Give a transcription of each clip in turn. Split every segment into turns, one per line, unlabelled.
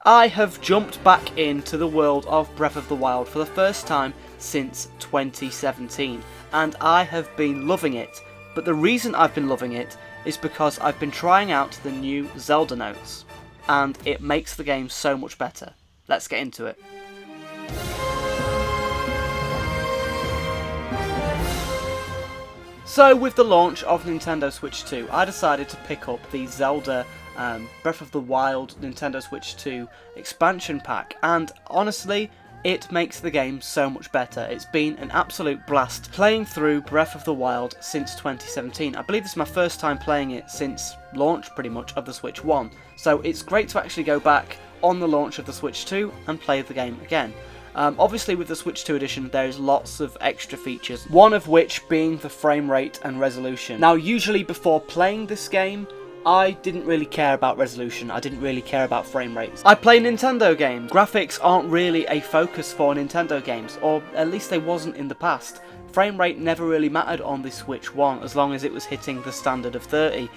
I have jumped back into the world of Breath of the Wild for the first time since 2017, and I have been loving it. But the reason I've been loving it is because I've been trying out the new Zelda Notes, and it makes the game so much better. Let's get into it. So with the launch of Nintendo Switch 2, I decided to pick up the Zelda Breath of the Wild Nintendo Switch 2 expansion pack, and honestly, it makes the game so much better. It's been an absolute blast playing through Breath of the Wild since 2017. I believe this is my first time playing it since launch, pretty much, of the Switch 1. So it's great to actually go back on the launch of the Switch 2 and play the game again. Obviously with the Switch 2 edition there's lots of extra features, one of which being the frame rate and resolution. Now usually before playing this game, I didn't really care about resolution, I didn't really care about frame rates. I play Nintendo games. Graphics aren't really a focus for Nintendo games, or at least they wasn't in the past. Frame rate never really mattered on the Switch 1 as long as it was hitting the standard of 30.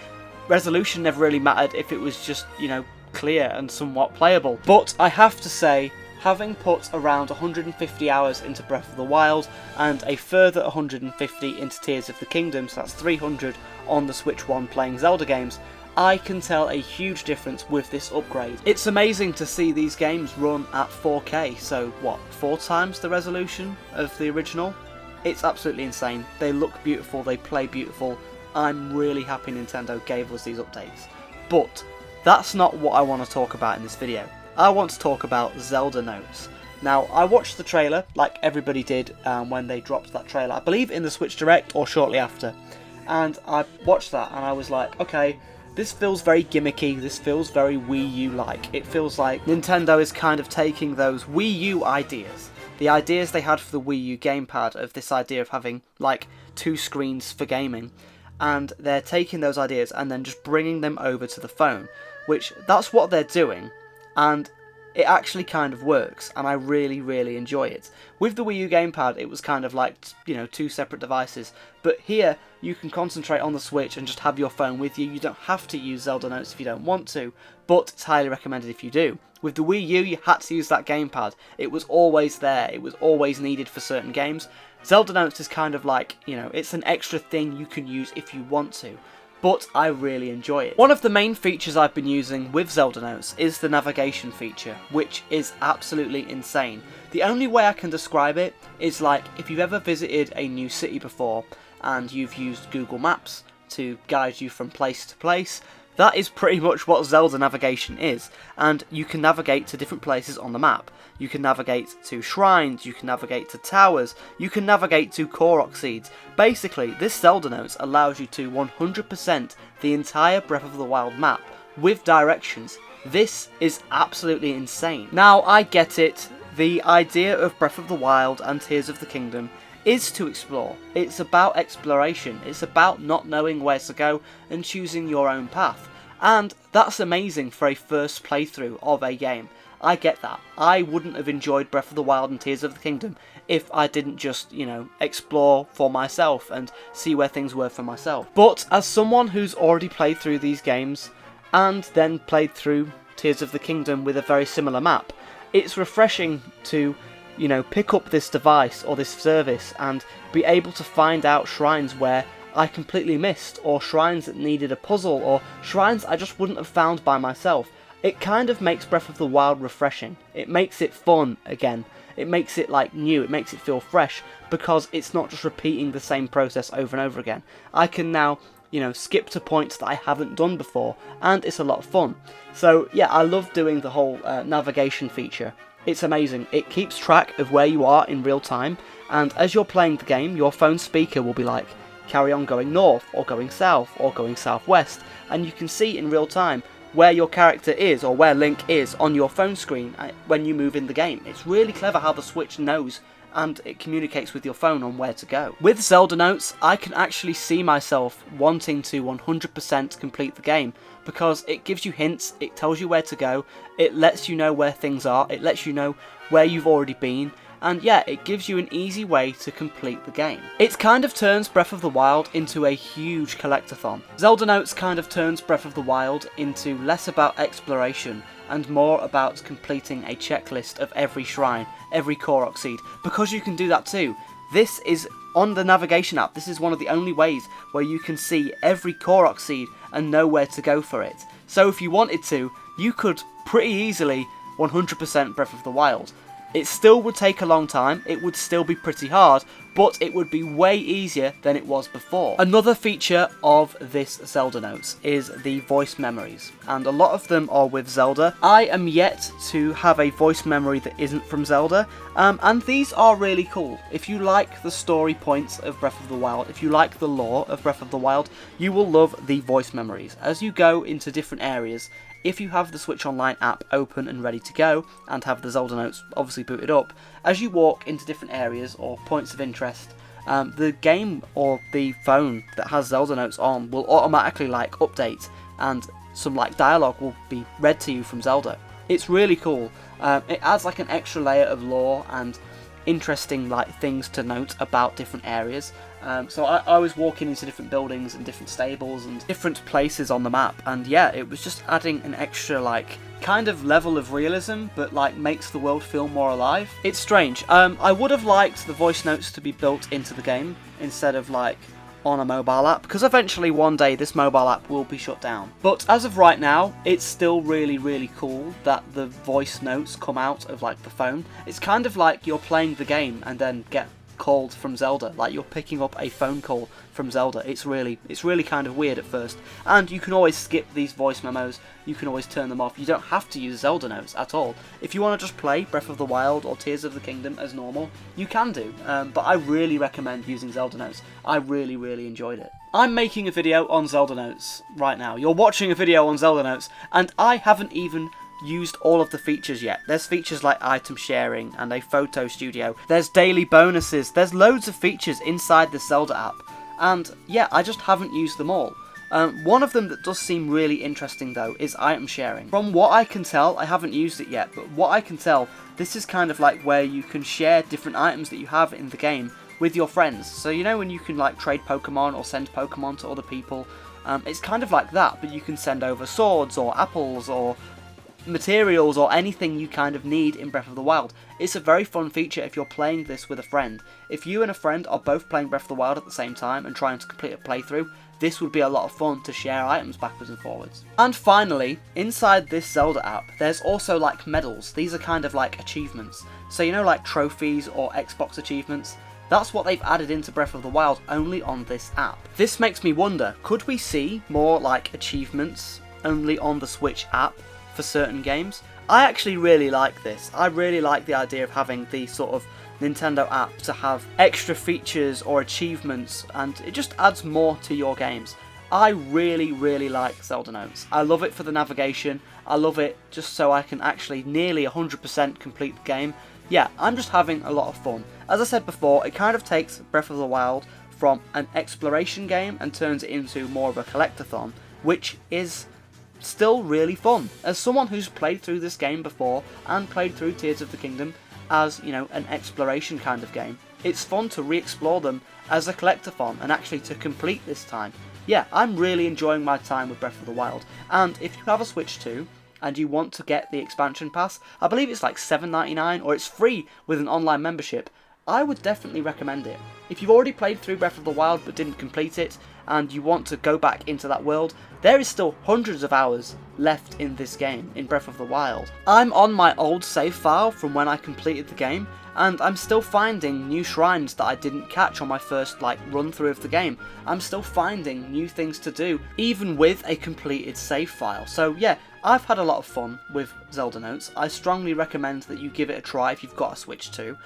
Resolution never really mattered if it was just, you know, clear and somewhat playable. But I have to say, having put around 150 hours into Breath of the Wild and a further 150 into Tears of the Kingdom, so that's 300 on the Switch 1 playing Zelda games, I can tell a huge difference with this upgrade. It's amazing to see these games run at 4K, so what, 4 times the resolution of the original? It's absolutely insane. They look beautiful, they play beautiful. I'm really happy Nintendo gave us these updates. But that's not what I want to talk about in this video. I want to talk about Zelda Notes. Now, I watched the trailer, like everybody did when they dropped that trailer, I believe in the Switch Direct or shortly after. And I watched that and I was like, okay, this feels very gimmicky, this feels very Wii U-like. It feels like Nintendo is kind of taking those Wii U ideas, the ideas they had for the Wii U gamepad, of this idea of having like 2 screens for gaming, and they're taking those ideas and then just bringing them over to the phone, which that's what they're doing. And it actually kind of works, and I really, really enjoy it. With the Wii U gamepad, it was kind of like, you know, 2 separate devices, but here you can concentrate on the Switch and just have your phone with you. You don't have to use Zelda Notes if you don't want to, but it's highly recommended if you do. With the Wii U, you had to use that gamepad. It was always there, it was always needed for certain games. Zelda Notes is kind of like, you know, it's an extra thing you can use if you want to. But I really enjoy it. One of the main features I've been using with Zelda Notes is the navigation feature, which is absolutely insane. The only way I can describe it is like if you've ever visited a new city before and you've used Google Maps to guide you from place to place. That is pretty much what Zelda navigation is, and you can navigate to different places on the map. You can navigate to shrines, you can navigate to towers, you can navigate to Korok seeds. Basically, this Zelda Notes allows you to 100% the entire Breath of the Wild map with directions. This is absolutely insane. Now, I get it, the idea of Breath of the Wild and Tears of the Kingdom is to explore. It's about exploration, it's about not knowing where to go and choosing your own path. And that's amazing for a first playthrough of a game. I get that. I wouldn't have enjoyed Breath of the Wild and Tears of the Kingdom if I didn't just, you know, explore for myself and see where things were for myself. But as someone who's already played through these games and then played through Tears of the Kingdom with a very similar map, it's refreshing to, you know, pick up this device or this service and be able to find out shrines where I completely missed, or shrines that needed a puzzle, or shrines I just wouldn't have found by myself. It kind of makes Breath of the Wild refreshing. It makes it fun again. It makes it like new, it makes it feel fresh, because it's not just repeating the same process over and over again. I can now, you know, skip to points that I haven't done before, and it's a lot of fun. So yeah, I love doing the whole navigation feature. It's amazing. It keeps track of where you are in real time, and as you're playing the game, your phone speaker will be like, carry on going north, or going south, or going southwest, and you can see in real time where your character is, or where Link is on your phone screen when you move in the game. It's really clever how the Switch knows and it communicates with your phone on where to go. With Zelda Notes, I can actually see myself wanting to 100% complete the game, because it gives you hints, it tells you where to go, it lets you know where things are, it lets you know where you've already been, and yeah, it gives you an easy way to complete the game. It kind of turns Breath of the Wild into a huge collectathon. Zelda Notes kind of turns Breath of the Wild into less about exploration and more about completing a checklist of every shrine, every Korok seed, because you can do that too. This is on the navigation app. This is one of the only ways where you can see every Korok seed and know where to go for it. So if you wanted to, you could pretty easily 100% Breath of the Wild. It still would take a long time, it would still be pretty hard, but it would be way easier than it was before. Another feature of this Zelda Notes is the voice memories, and a lot of them are with Zelda. I am yet to have a voice memory that isn't from Zelda, and these are really cool. If you like the story points of Breath of the Wild, if you like the lore of Breath of the Wild, you will love the voice memories. As you go into different areas, if you have the Switch Online app open and ready to go, and have the Zelda Notes obviously booted up, as you walk into different areas or points of interest, the game or the phone that has Zelda Notes on will automatically like update, and some like dialogue will be read to you from Zelda. It's really cool. It adds like an extra layer of lore and interesting like things to note about different areas. So I was walking into different buildings and different stables and different places on the map, and yeah, it was just adding an extra like kind of level of realism, but like makes the world feel more alive. It's strange. I would have liked the voice notes to be built into the game instead of like on a mobile app, because eventually one day this mobile app will be shut down. But as of right now, it's still really cool that the voice notes come out of like the phone. It's kind of like you're playing the game and then get called from Zelda, like you're picking up a phone call from Zelda. It's really kind of weird at first, and you can always skip these voice memos, you can always turn them off. You don't have to use Zelda Notes at all. If you want to just play Breath of the Wild or Tears of the Kingdom as normal, you can do, but I really recommend using Zelda Notes. I really enjoyed it. I'm making a video on Zelda Notes right now. You're watching a video on Zelda Notes, and I haven't even used all of the features yet. There's features like item sharing and a photo studio. There's daily bonuses. There's loads of features inside the Zelda app. And yeah, I just haven't used them all. One of them that does seem really interesting though is item sharing. From what I can tell, I haven't used it yet, but what I can tell, this is kind of like where you can share different items that you have in the game with your friends. So you know when you can like trade Pokemon or send Pokemon to other people, it's kind of like that, but you can send over swords or apples or materials or anything you kind of need in Breath of the Wild. It's a very fun feature if you're playing this with a friend. If you and a friend are both playing Breath of the Wild at the same time and trying to complete a playthrough, this would be a lot of fun to share items backwards and forwards. And finally, inside this Zelda app, there's also like medals. These are kind of like achievements. So you know, like trophies or Xbox achievements? That's what they've added into Breath of the Wild only on this app. This makes me wonder, could we see more like achievements only on the Switch app for certain games? I actually really like this. I really like the idea of having the sort of Nintendo app to have extra features or achievements, and it just adds more to your games. I really like Zelda Notes. I love it for the navigation. I love it just so I can actually nearly 100% complete the game. Yeah, I'm just having a lot of fun. As I said before, it kind of takes Breath of the Wild from an exploration game and turns it into more of a collectathon, which is still really fun. As someone who's played through this game before and played through Tears of the Kingdom as, you know, an exploration kind of game, it's fun to re-explore them as a collectathon and actually to complete this time. Yeah, I'm really enjoying my time with Breath of the Wild, and if you have a Switch 2 and you want to get the expansion pass, I believe it's like $7.99 or it's free with an online membership, I would definitely recommend it. If you've already played through Breath of the Wild but didn't complete it, and you want to go back into that world, there is still hundreds of hours left in this game, in Breath of the Wild. I'm on my old save file from when I completed the game, and I'm still finding new shrines that I didn't catch on my first run through of the game. I'm still finding new things to do, even with a completed save file. So yeah, I've had a lot of fun with Zelda Notes. I strongly recommend that you give it a try if you've got a Switch 2.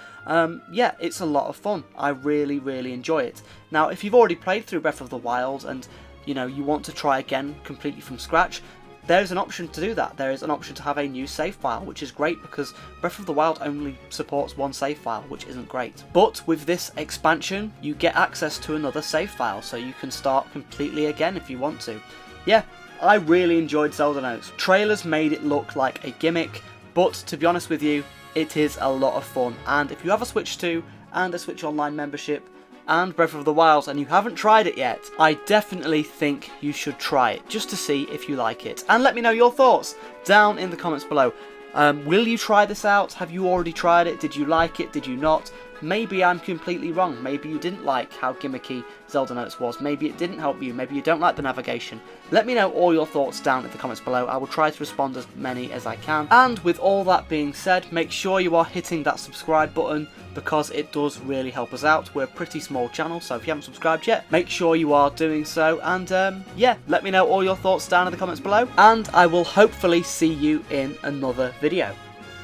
Yeah, it's a lot of fun. I really enjoy it. Now, if you've already played through Breath of the Wild and you want to try again completely from scratch, there's an option to do that. There is an option to have a new save file, which is great because Breath of the Wild only supports one save file, which isn't great. But with this expansion, you get access to another save file, so you can start completely again if you want to. Yeah, I really enjoyed Zelda Notes. Trailers made it look like a gimmick, but to be honest with you, it is a lot of fun. And if you have a Switch 2 and a Switch Online membership, and Breath of the Wild and you haven't tried it yet, I definitely think you should try it, just to see if you like it. And let me know your thoughts down in the comments below. Will you try this out? Have you already tried it? Did you like it? Did you not? Maybe I'm completely wrong. Maybe you didn't like how gimmicky Zelda Notes was. Maybe it didn't help you. Maybe you don't like the navigation. Let me know all your thoughts down in the comments below. I will try to respond as many as I can. And with all that being said, make sure you are hitting that subscribe button because it does really help us out. We're a pretty small channel, so if you haven't subscribed yet, make sure you are doing so. And yeah, let me know all your thoughts down in the comments below. And I will hopefully see you in another video.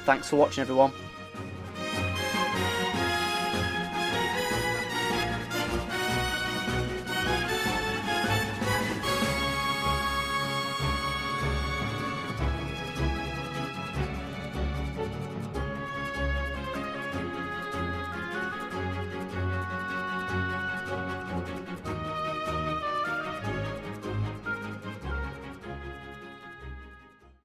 Thanks for watching, everyone.